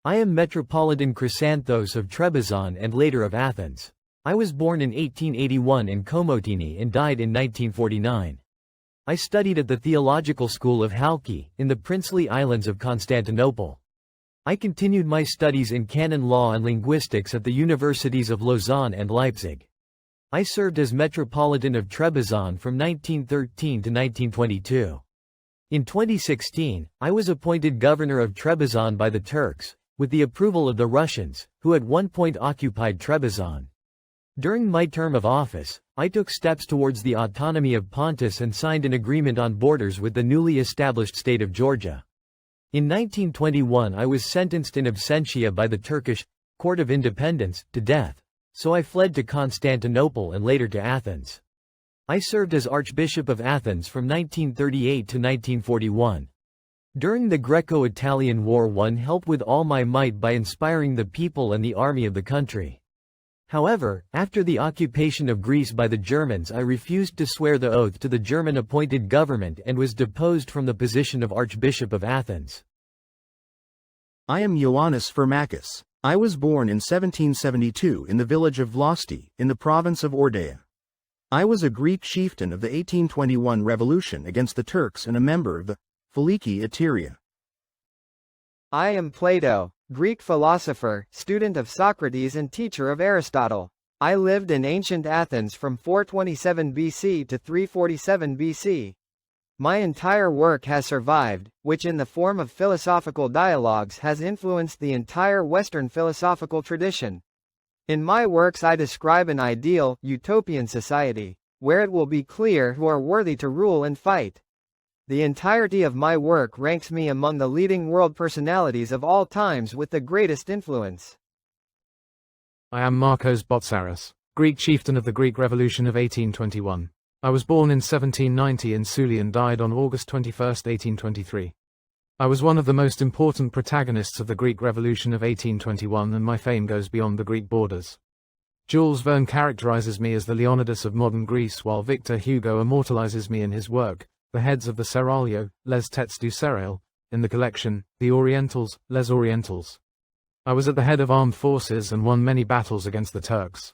I am Metropolitan Chrysanthos of Trebizond and later of Athens. I was born in 1881 in Komotini and died in 1949. I studied at the Theological School of Halki, in the princely islands of Constantinople. I continued my studies in canon law and linguistics at the universities of Lausanne and Leipzig. I served as Metropolitan of Trebizond from 1913 to 1922. In 2016, I was appointed governor of Trebizond by the Turks, with the approval of the Russians, who at one point occupied Trebizond. During my term of office, I took steps towards the autonomy of Pontus and signed an agreement on borders with the newly established state of Georgia. In 1921 I was sentenced in absentia by the Turkish Court of Independence to death, so I fled to Constantinople and later to Athens. I served as Archbishop of Athens from 1938 to 1941. During the Greco-Italian War I helped with all my might by inspiring the people and the army of the country. However, after the occupation of Greece by the Germans I refused to swear the oath to the German-appointed government and was deposed from the position of Archbishop of Athens. I am Ioannis Firmakis. I was born in 1772 in the village of Vlasti, in the province of Ordaia. I was a Greek chieftain of the 1821 revolution against the Turks and a member of the Philiki Eteria. I am Plato, Greek philosopher, student of Socrates and teacher of Aristotle. I lived in ancient Athens from 427 BC to 347 BC. My entire work has survived, which in the form of philosophical dialogues has influenced the entire Western philosophical tradition. In my works I describe an ideal, utopian society, where it will be clear who are worthy to rule and fight. The entirety of my work ranks me among the leading world personalities of all times with the greatest influence. I am Markos Botsaris, Greek chieftain of the Greek Revolution of 1821. I was born in 1790 in Suli and died on August 21, 1823. I was one of the most important protagonists of the Greek Revolution of 1821 and my fame goes beyond the Greek borders. Jules Verne characterizes me as the Leonidas of modern Greece while Victor Hugo immortalizes me in his work, The Heads of the Seraglio, Les Têtes du Serail, in the collection, The Orientals, Les Orientals. I was at the head of armed forces and won many battles against the Turks.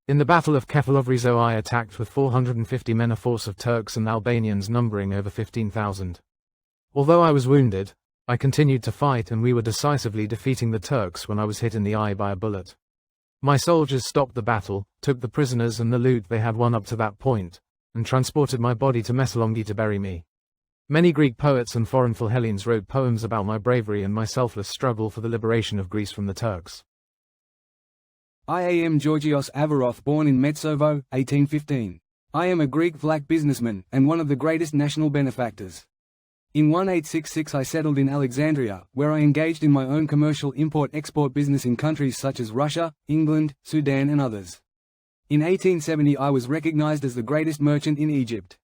In the Battle of Kefalovrzo I attacked with 450 men a force of Turks and Albanians numbering over 15,000. Although I was wounded, I continued to fight and we were decisively defeating the Turks when I was hit in the eye by a bullet. My soldiers stopped the battle, took the prisoners and the loot they had won up to that point, and transported my body to Messalongi to bury me. Many Greek poets and foreign Philhellenes wrote poems about my bravery and my selfless struggle for the liberation of Greece from the Turks. I am Georgios Avaroth, born in Metsovo, 1815. I am a Greek black businessman, and one of the greatest national benefactors. In 1866 I settled in Alexandria, where I engaged in my own commercial import-export business in countries such as Russia, England, Sudan and others. In 1870 I was recognized as the greatest merchant in Egypt.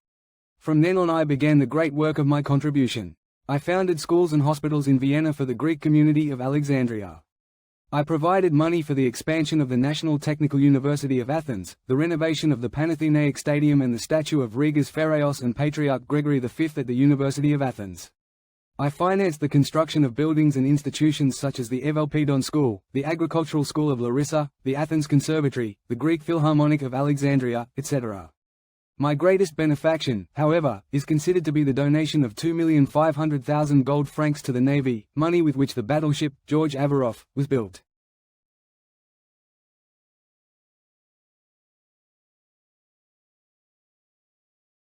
From then on I began the great work of my contribution. I founded schools and hospitals in Vienna for the Greek community of Alexandria. I provided money for the expansion of the National Technical University of Athens, the renovation of the Panathenaic Stadium and the statue of Rigas Phareos and Patriarch Gregory V at the University of Athens. I financed the construction of buildings and institutions such as the Evelpidon School, the Agricultural School of Larissa, the Athens Conservatory, the Greek Philharmonic of Alexandria, etc. My greatest benefaction, however, is considered to be the donation of 2,500,000 gold francs to the Navy, money with which the battleship, George Avaroff, was built.